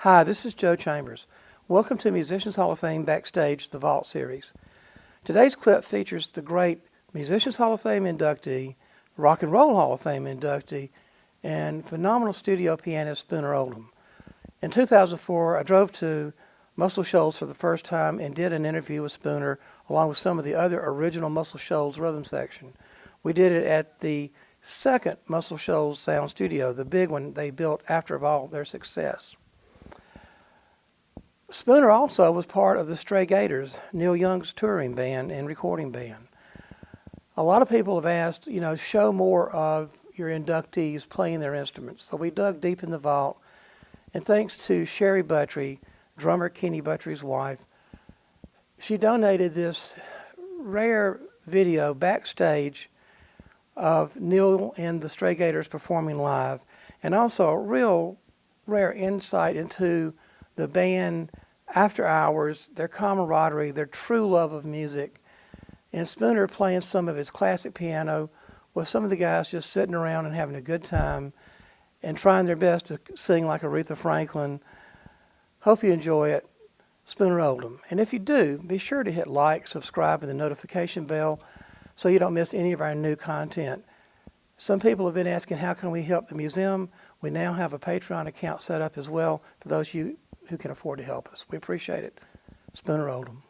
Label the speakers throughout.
Speaker 1: Hi, this is Joe Chambers. Welcome to Musicians Hall of Fame Backstage, the Vault Series. Today's clip features the great Musicians Hall of Fame inductee, Rock and Roll Hall of Fame inductee, and phenomenal studio pianist Spooner Oldham. In 2004, I drove to Muscle Shoals for the first time and did an interview with Spooner along with some of the other original Muscle Shoals rhythm section. We did it at the second Muscle Shoals sound studio, the big one they built after all their success. Spooner also was part of the Stray Gators, Neil Young's touring band and recording band. A lot of people have asked, show more of your inductees playing their instruments. So we dug deep in the vault, and thanks to Sherry Buttrey, drummer Kenny Buttrey's wife, she donated this rare video backstage of Neil and the Stray Gators performing live, and also a real rare insight into the band after hours, their camaraderie, their true love of music, and Spooner playing some of his classic piano with some of the guys just sitting around and having a good time and trying their best to sing like Aretha Franklin. Hope you enjoy it. Spooner Oldham. And if you do, be sure to hit like, subscribe, and the notification bell so you don't miss any of our new content. Some people have been asking, how can we help the museum? We now have a Patreon account set up as well for those of you who can afford to help us. We appreciate it. Spooner Oldham.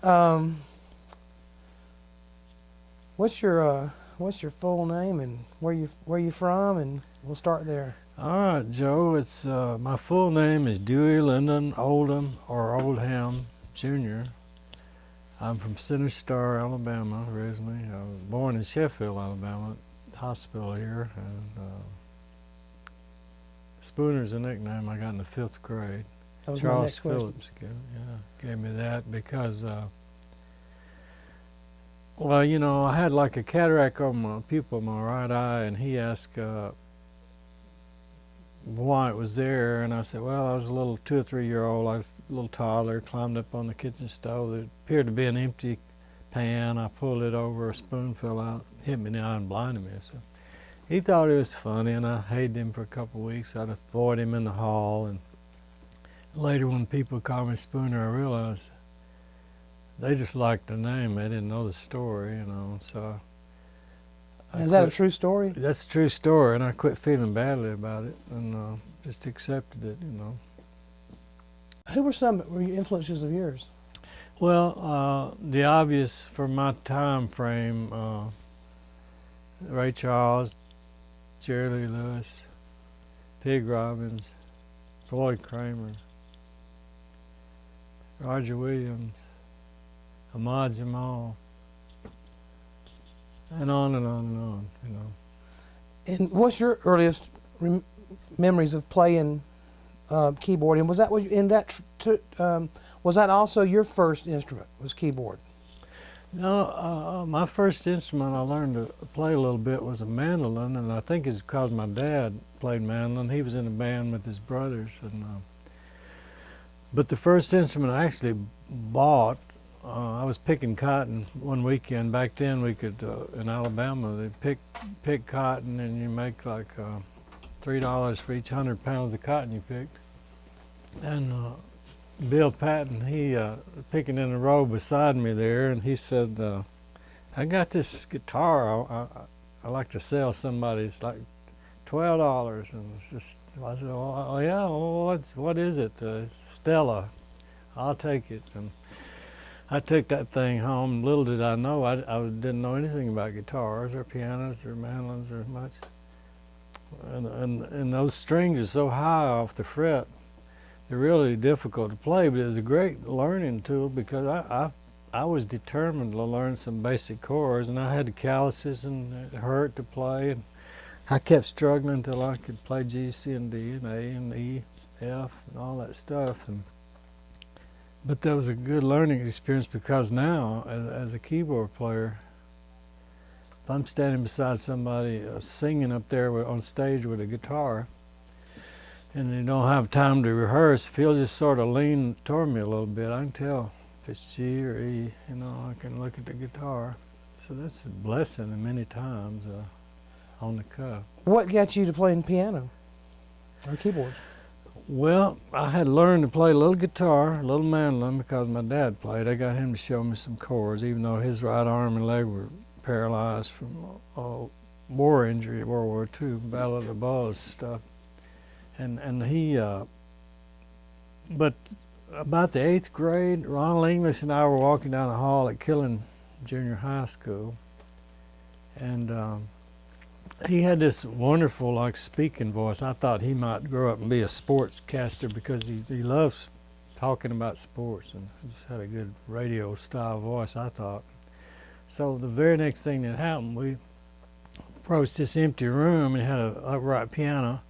Speaker 1: Um, what's your full name and where you from? And we'll start there.
Speaker 2: All right, Joe. It's my full name is Dewey Lyndon Oldham or Oldham Jr. I'm from Center Star, Alabama, originally. I was born in Sheffield, Alabama, hospital here, and Spooner's a nickname I got in the 5th grade.
Speaker 1: That was my
Speaker 2: Charles
Speaker 1: next question.
Speaker 2: Phillips gave me that because, well, you know, I had like a cataract on my pupil, my right eye, and he asked why it was there, and I said, well, I was a little 2 or 3 year old. I was a little toddler, climbed up on the kitchen stove. There appeared to be an empty pan. I pulled it over, a spoon fell out, hit me in the eye and blinded me. So he thought it was funny, and I hated him for a couple of weeks. I'd avoid him in the hall, and later when people called me Spooner, I realized they just liked the name. They didn't know the story, you know, so
Speaker 1: Is that a true story?
Speaker 2: That's a true story, and I quit feeling badly about it and just accepted it, you know.
Speaker 1: Who were some influences of yours?
Speaker 2: Well, the obvious for my time frame, Ray Charles, Jerry Lee Lewis, Pig Robbins, Floyd Kramer, Roger Williams, Ahmad Jamal, and on and on and on, you know.
Speaker 1: And what's your earliest memories of playing keyboard? And was that was that also your first instrument? Was keyboard?
Speaker 2: No, my first instrument I learned to play a little bit was a mandolin, and I think it's because my dad played mandolin. He was in a band with his brothers, and but the first instrument I actually bought. I was picking cotton one weekend. Back then we could, in Alabama, they pick cotton and you make like $3 for each 100 pounds of cotton you picked. And Bill Patton, he picking in the row beside me there, and he said, I got this guitar I like to sell somebody. It's like $12. And it's just, I said, oh yeah, well, what is it? Stella. I'll take it. And I took that thing home. Little did I know, I didn't know anything about guitars or pianos or mandolins or much. And those strings are so high off the fret, they're really difficult to play, but it was a great learning tool because I was determined to learn some basic chords, and I had the calluses and it hurt to play. And I kept struggling until I could play G, C, and D, and A, and E, F, and all that stuff. But that was a good learning experience because now, as a keyboard player, if I'm standing beside somebody singing up there on stage with a guitar, and they don't have time to rehearse, if he'll just sort of lean toward me a little bit, I can tell if it's G or E, you know, I can look at the guitar. So that's a blessing many times on the cuff.
Speaker 1: What got you to playing piano or keyboards?
Speaker 2: Well, I had learned to play a little guitar, a little mandolin, because my dad played. I got him to show me some chords, even though his right arm and leg were paralyzed from war injury, World War II, Battle of the Bulge stuff. And he, but about the 8th grade, Ronald English and I were walking down the hall at Killen Junior High School, and he had this wonderful, like, speaking voice. I thought he might grow up and be a sportscaster because he loves talking about sports and just had a good radio style voice, I thought. So the very next thing that happened, we approached this empty room and it had an upright piano.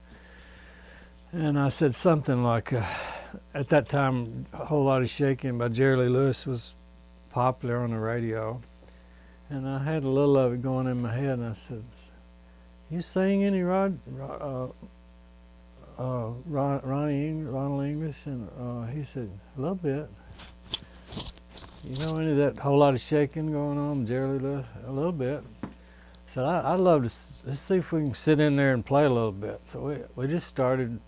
Speaker 2: And I said something like, at that time, A Whole Lot of Shaking by Jerry Lee Lewis was popular on the radio. And I had a little of it going in my head, and I said, you sing any Ronald English? And he said, a little bit. You know any of that Whole Lot of Shaking going on, Jerry Lee Lewis? A little bit. I said, I'd love to let's see if we can sit in there and play a little bit. So we just started.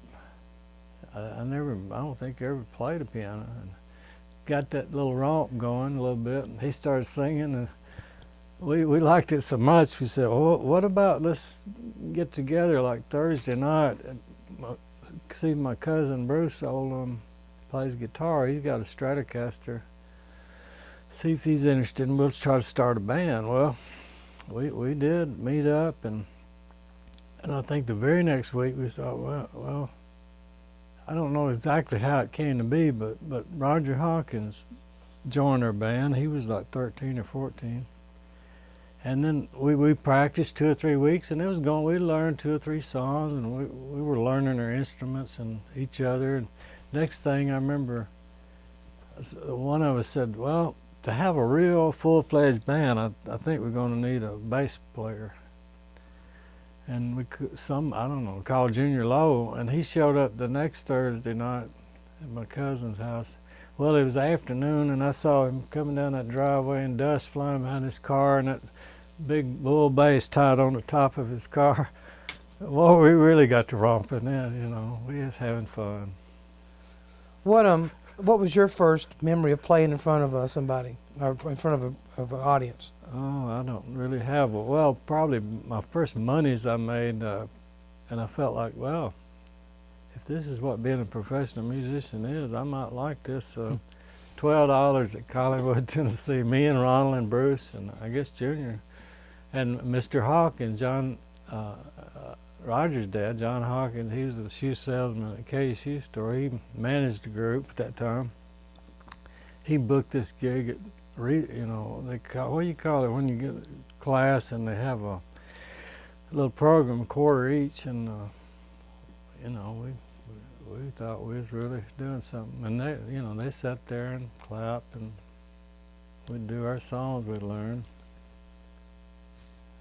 Speaker 2: I don't think I ever played a piano. And got that little romp going a little bit, and he started singing, and we liked it so much, we said, well, what about let's get together like Thursday night and see my cousin Bruce Oldham plays guitar. He's got a Stratocaster, see if he's interested, and we'll try to start a band. Well, we did meet up, and I think the very next week we thought, well, I don't know exactly how it came to be, but Roger Hawkins joined our band. He was like 13 or 14. And then we practiced 2 or 3 weeks, and it was going. We learned 2 or 3 songs, and we were learning our instruments and each other. And next thing I remember, one of us said, well, to have a real full-fledged band, I think we're going to need a bass player. And we I don't know, called Junior Lowe, and he showed up the next Thursday night at my cousin's house. Well, it was afternoon, and I saw him coming down that driveway and dust flying behind his car and that big bull bass tied on the top of his car. Well, we really got to romping then, we was having fun.
Speaker 1: What was your first memory of playing in front of somebody, or in front of an audience?
Speaker 2: Oh, I don't really have a, well, probably my first monies I made, and I felt like, well, if this is what being a professional musician is, I might like this. $12 at Collingwood, Tennessee, me and Ronald and Bruce, and I guess Junior, and Mr. Hawkins, John, Roger's dad, John Hawkins, he was a shoe salesman at Katie's Shoe Store. He managed the group at that time. He booked this gig at, what do you call it when you get a class and they have a little program, $25 each, and we thought we was really doing something. And they sat there and clapped, and we'd do our songs we'd learn.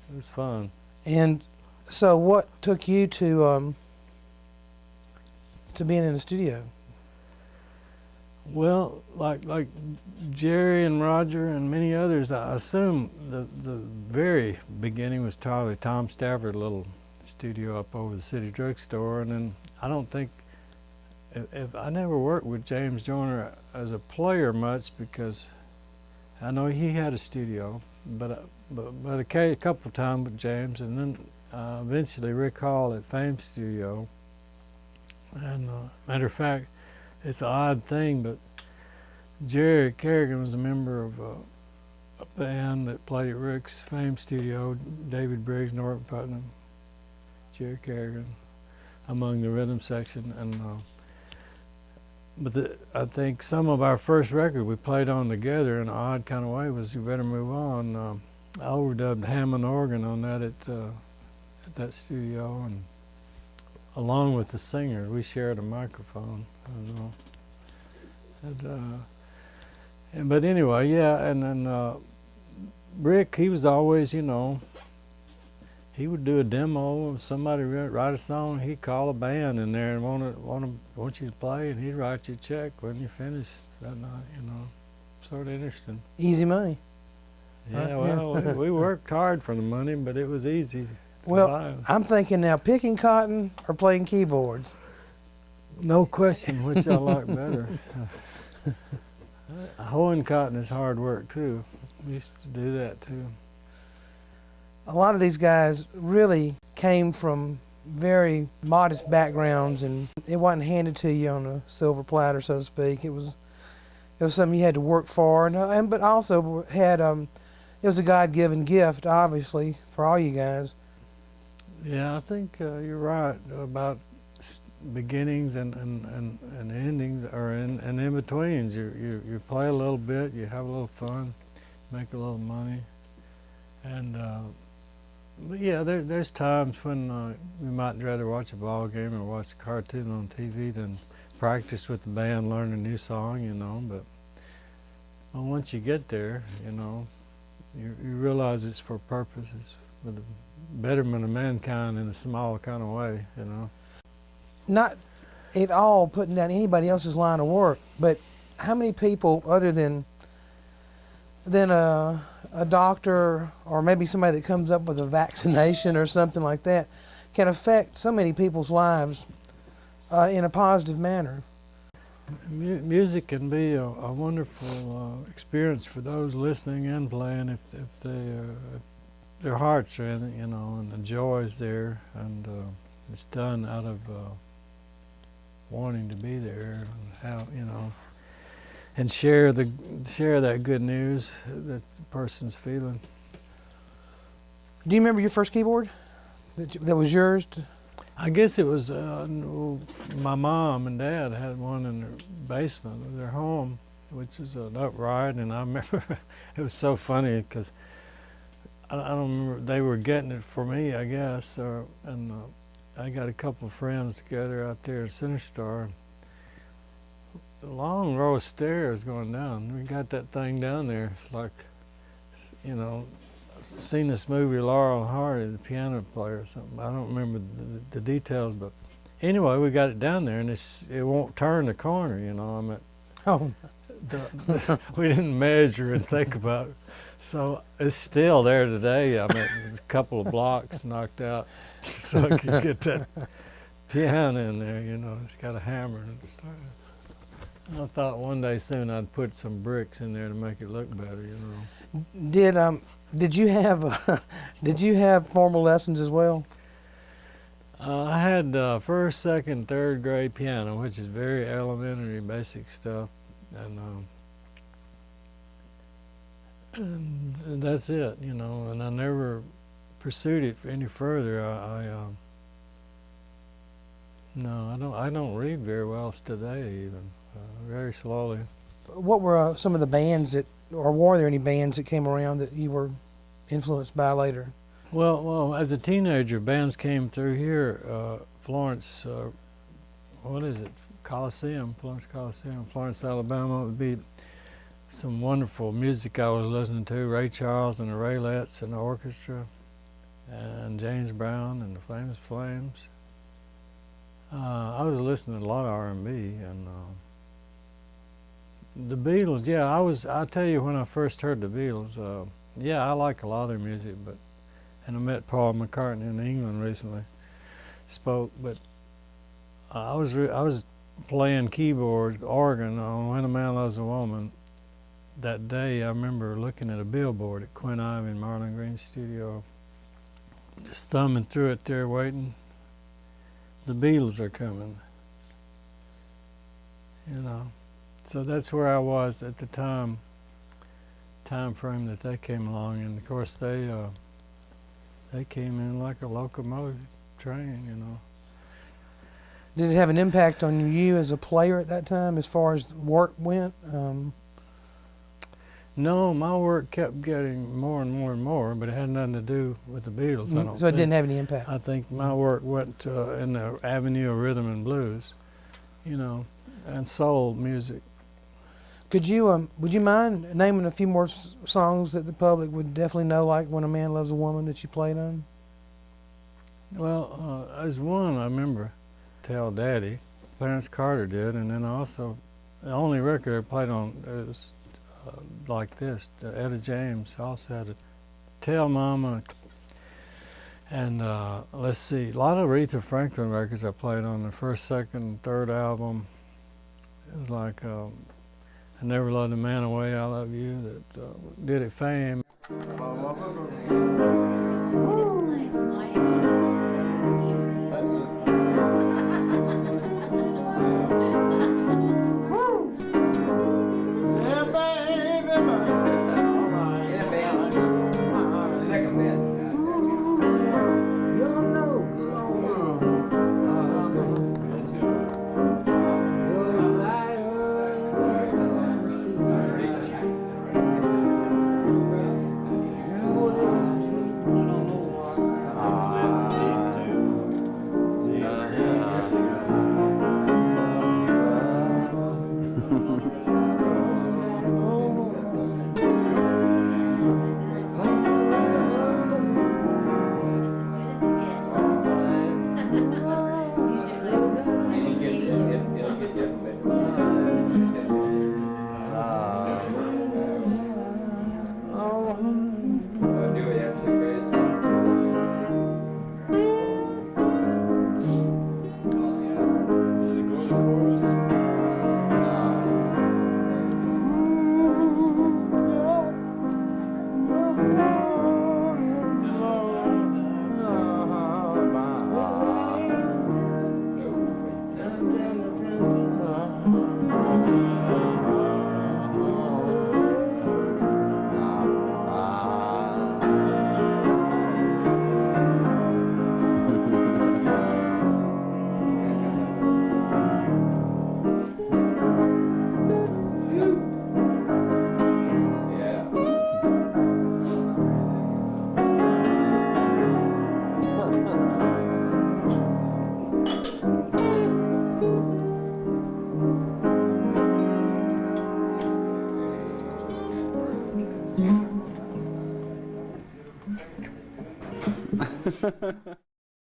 Speaker 2: It was fun.
Speaker 1: And so what took you to being in the studio?
Speaker 2: Well, like Jerry and Roger and many others, I assume the very beginning was probably Tom Stafford's little studio up over the city drugstore, and then I don't think, if I never worked with James Joyner as a player much, because I know he had a studio, but a couple of times with James, and then eventually Rick Hall at FAMER Studio. And matter of fact, it's an odd thing, but Jerry Kerrigan was a member of a band that played at Rick's FAMER Studio. David Briggs, Norton Putnam, Jerry Kerrigan, among the rhythm section. And but I think some of our first record we played on together in an odd kind of way was "You Better Move On." I overdubbed Hammond organ on that at that studio, and along with the singer, we shared a microphone. I don't know. But anyway, yeah, and then Rick, he was always, he would do a demo. If somebody write a song, he'd call a band in there and want you to play, and he'd write you a check when you finished that night. Sort of interesting.
Speaker 1: Easy money.
Speaker 2: Yeah, well, we worked hard for the money, but it was easy.
Speaker 1: Well, I'm thinking now, picking cotton or playing keyboards?
Speaker 2: No question which I like better. Hoeing cotton is hard work too. We used to do that too.
Speaker 1: A lot of these guys really came from very modest backgrounds, and it wasn't handed to you on a silver platter, so to speak. It was something you had to work for, but also had it was a God-given gift, obviously, for all you guys.
Speaker 2: Yeah, I think you're right about beginnings and endings, or and in betweens. You play a little bit, you have a little fun, make a little money, and but yeah, there's times when we might rather watch a ball game or watch a cartoon on TV than practice with the band, learn a new song, But once you get there, you realize it's for purposes, for the betterment of mankind in a small kind of way,
Speaker 1: Not at all putting down anybody else's line of work, but how many people other than a doctor or maybe somebody that comes up with a vaccination or something like that can affect so many people's lives in a positive manner?
Speaker 2: Music can be a wonderful experience for those listening and playing if their hearts are in it, and the joy is there, and it's done out of wanting to be there, and how and share that good news that the person's feeling.
Speaker 1: Do you remember your first keyboard that was yours?
Speaker 2: I guess it was my mom and dad had one in their basement of their home, which was an upright, and I remember it was so funny because I don't remember, they were getting it for me, I guess, and I got a couple of friends together out there at Center Star. A long row of stairs going down. We got that thing down there. It's like, you know, seen this movie Laurel and Hardy, the piano player or something. I don't remember the details, but anyway, we got it down there, and it won't turn the corner, you know. I mean,
Speaker 1: Oh,
Speaker 2: we didn't measure and think about it. So it's still there today. I mean, a couple of blocks knocked out so I could get that piano in there, you know. It's got a hammer in it. I thought one day soon I'd put some bricks in there to make it look better, you know.
Speaker 1: Did you have formal lessons as well?
Speaker 2: I had first, second, third grade piano, which is very elementary, basic stuff, and that's it, you know. And I never pursued it any further. No, I don't read very well today, even very slowly.
Speaker 1: What were some of the bands or were there any bands that came around that you were influenced by later?
Speaker 2: Well, as a teenager, bands came through here. Florence, what is it? Florence Coliseum, Florence, Alabama would be some wonderful music I was listening to. Ray Charles and the Raylettes and the orchestra, and James Brown and the Famous Flames. I was listening to a lot of R&B and the Beatles. Yeah, I'll tell you, when I first heard the Beatles, I like a lot of their music, and I met Paul McCartney in England recently, but I was playing keyboard, organ on When a Man Loves a Woman. That day, I remember looking at a billboard at Quinn Ivy in Marlon Green's studio, just thumbing through it there, waiting. The Beatles are coming, you know. So that's where I was at the time frame that they came along, and of course they came in like a locomotive train, you know.
Speaker 1: Did it have an impact on you as a player at that time, as far as work went?
Speaker 2: No, my work kept getting more and more and more, but it had nothing to do with the Beatles. I don't
Speaker 1: So it
Speaker 2: think.
Speaker 1: didn't have any impact.
Speaker 2: I think my work went in the avenue of rhythm and blues, you know, and soul music.
Speaker 1: Would you mind naming a few more songs that the public would definitely know, like When a Man Loves a Woman, that you played on?
Speaker 2: Well, there's one I remember, Tell Daddy, Clarence Carter did, and then also the only record I played on was like this. Etta James also had a Tell Mama, and let's see, a lot of Aretha Franklin records I played on the first, second, third album. It was like I Never Loved a Man Away, I Love You, that did at FAMER.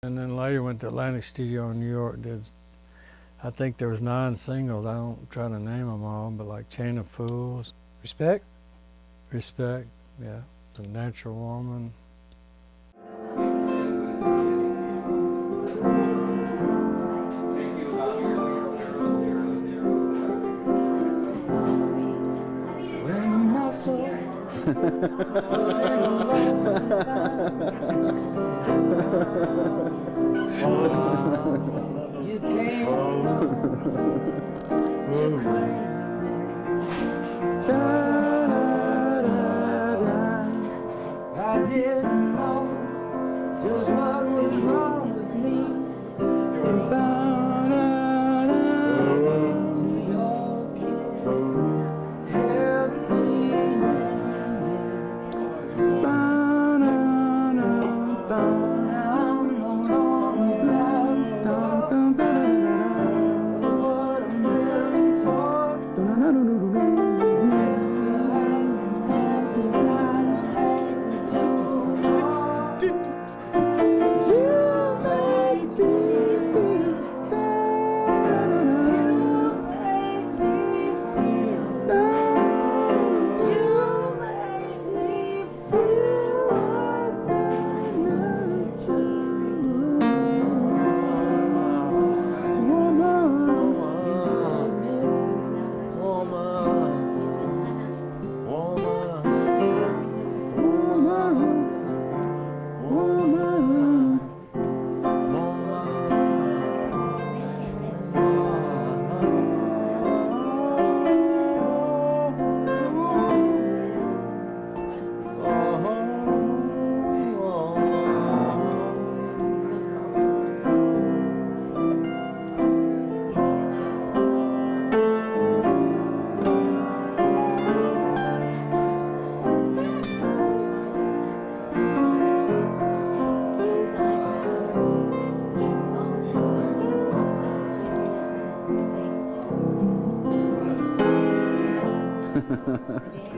Speaker 2: And then later went to Atlantic Studio in New York, I think there was 9 singles. I don't try to name them all, but like Chain of Fools,
Speaker 1: Respect?
Speaker 2: Respect, yeah, The Natural Woman.
Speaker 3: You came to claim I didn't know just what was wrong with me. To your kids, everything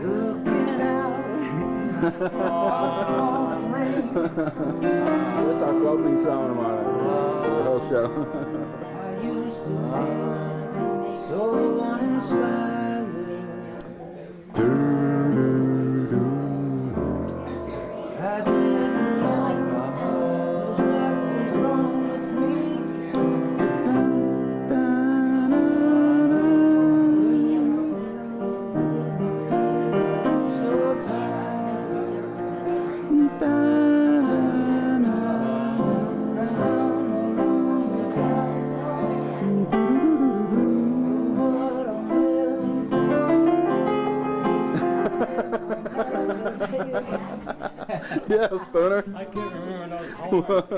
Speaker 3: looking out on the rain.
Speaker 4: That's our opening song tomorrow night. The whole show.
Speaker 3: I used to feel so uninspired. I didn't know just what was wrong with me. So tired.
Speaker 4: Yeah, Spooner.
Speaker 5: I can't remember those horns.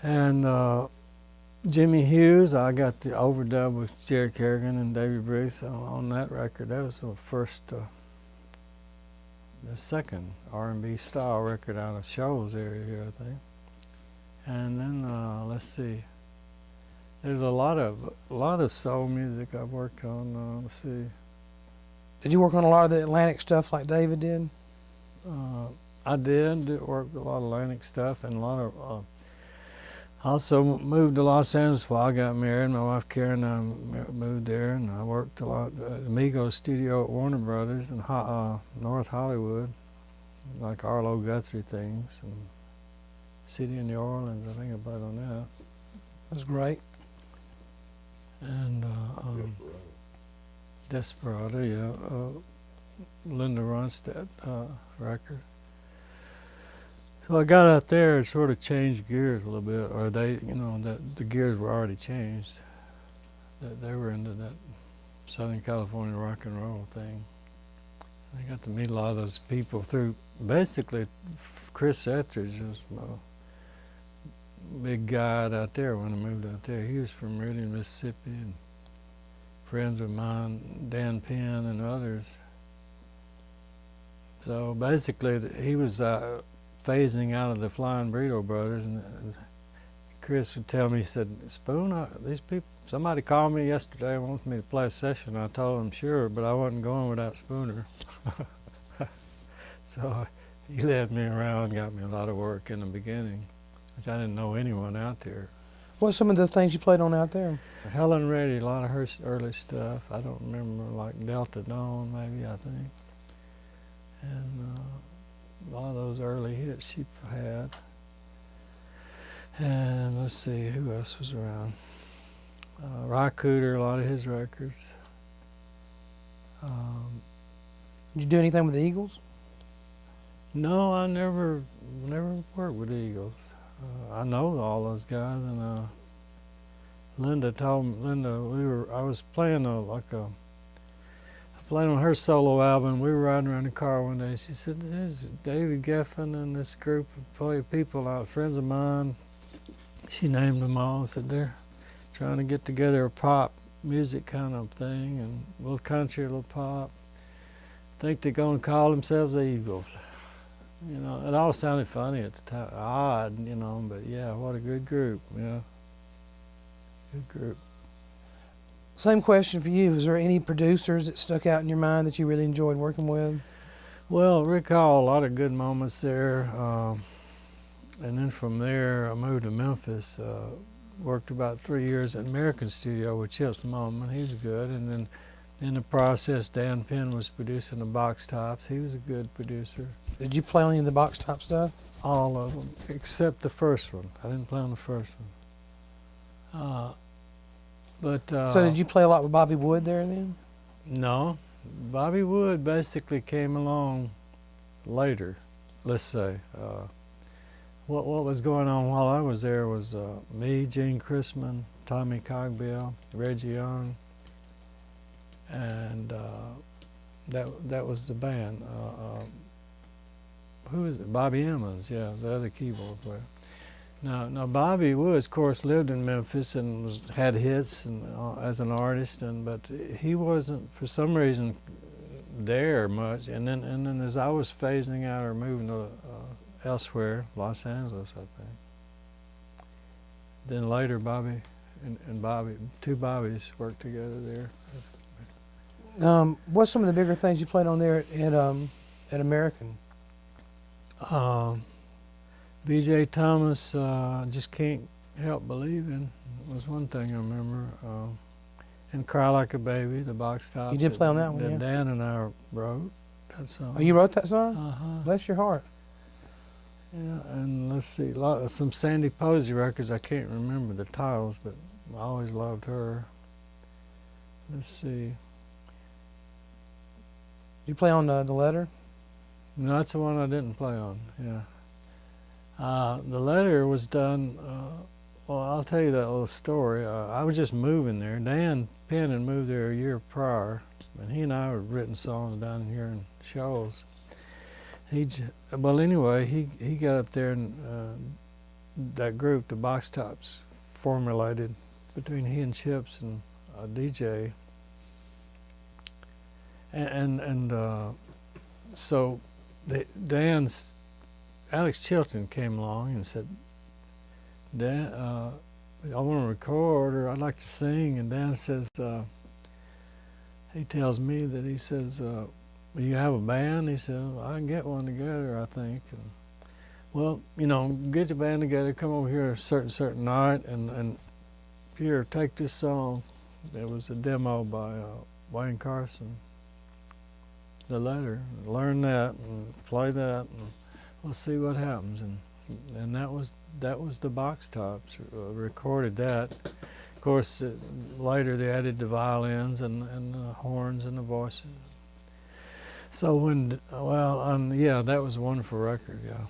Speaker 2: And Jimmy Hughes, I got the overdub with Jerry Kerrigan and Davy Bruce on that record. That was the first, the second R&B style record out of Shoals area here, I think. And then let's see, there's a lot of soul music I've worked on. Let's see.
Speaker 1: Did you work on a lot of the Atlantic stuff like David did?
Speaker 2: I did work with a lot of Atlantic stuff and a lot of. Also moved to Los Angeles while I got married. My wife Karen and I moved there, and I worked a lot at Amigo Studio at Warner Brothers in North Hollywood, like Arlo Guthrie things, and City of New Orleans. I think I played on that.
Speaker 1: That's great.
Speaker 2: And Desperado, yeah, Linda Ronstadt record. So I got out there and sort of changed gears a little bit, or they, the gears were already changed. That they were into that Southern California rock and roll thing. I got to meet a lot of those people through, basically, Chris Ethridge was my big guide out there when I moved out there. He was from Meridian, Mississippi, and friends of mine, Dan Penn and others. So basically, he was phasing out of the Flying Burrito Brothers, and Chris would tell me, he said, Spoon, these people, somebody called me yesterday and wants me to play a session. I told him sure, but I wasn't going without Spooner. So He led me around, got me a lot of work in the beginning, which I didn't know anyone out there.
Speaker 6: What's some of the things you played on out there?
Speaker 2: Helen Reddy, a lot of her early stuff. I don't remember, like Delta Dawn, maybe, I think. And a lot of those early hits she had. And let's see, who else was around? Ry Cooder, a lot of his records.
Speaker 6: Did you do anything with the Eagles?
Speaker 2: No, I never worked with Eagles. I know all those guys, and Linda told me, I was playing I played on her solo album. We were riding around the car one day. She said, "There's David Geffen and this group of people out, friends of mine." She named them all. Said they're trying to get together a pop music kind of thing, and a little country, a little pop. Think they're going to call themselves the Eagles. You know, it all sounded funny at the time, odd, you know, but yeah, what a good group, yeah. Good group.
Speaker 6: Same question for you. Was there any producers that stuck out in your mind that you really enjoyed working with?
Speaker 2: Well, recall a lot of good moments there. And then from there, I moved to Memphis, worked about 3 years at American Studio with Chips Moman. He was good. And then in the process, Dan Penn was producing the Box Tops. He was a good producer.
Speaker 6: Did you play on any of the box top stuff?
Speaker 2: All of them, except the first one. I didn't play on the first one.
Speaker 6: So did you play a lot with Bobby Wood there then?
Speaker 2: No. Bobby Wood basically came along later, let's say. What was going on while I was there was me, Gene Chrisman, Tommy Cogbill, Reggie Young, and that was the band. Who was it? Bobby Emmons, yeah, was the other keyboard player. Now Bobby Woods, of course, lived in Memphis and had hits and, as an artist, but he wasn't, for some reason, there much. And then as I was phasing out or moving to elsewhere, Los Angeles, I think. Then later, Bobby and Bobby, two Bobbies worked together there.
Speaker 6: What's some of the bigger things you played on there at American?
Speaker 2: B.J. Thomas, Just Can't Help Believing was one thing I remember. And Cry Like a Baby, the Box Tops.
Speaker 6: You did play on that one, yeah?
Speaker 2: Dan and I wrote that song.
Speaker 6: Oh, you wrote that song?
Speaker 2: Uh-huh.
Speaker 6: Bless your heart.
Speaker 2: Yeah, and let's see, some Sandy Posey records. I can't remember the titles, but I always loved her. Let's see.
Speaker 6: Did you play on The Letter?
Speaker 2: No, that's the one I didn't play on, yeah. The Letter was done, well, I'll tell you that little story. I was just moving there. Dan Penn had moved there a year prior, and he and I had written songs down here in Shoals. Well, anyway, he got up there, and that group, the Box Tops, formulated between he and Chips and a DJ. So Alex Chilton came along and said, "Dan, I want to record, or I'd like to sing." And Dan says, he tells me that he says, "Will you have a band?" He said, "I can get one together, I think." And, well, you know, get the band together, come over here a certain night, and here, take this song. It was a demo by Wayne Carson, The Letter. Learn that and play that, and we'll see what happens. And that was the Box Tops. Recorded that. Of course, later they added the violins and the horns and the voices. So yeah, that was a wonderful record, yeah.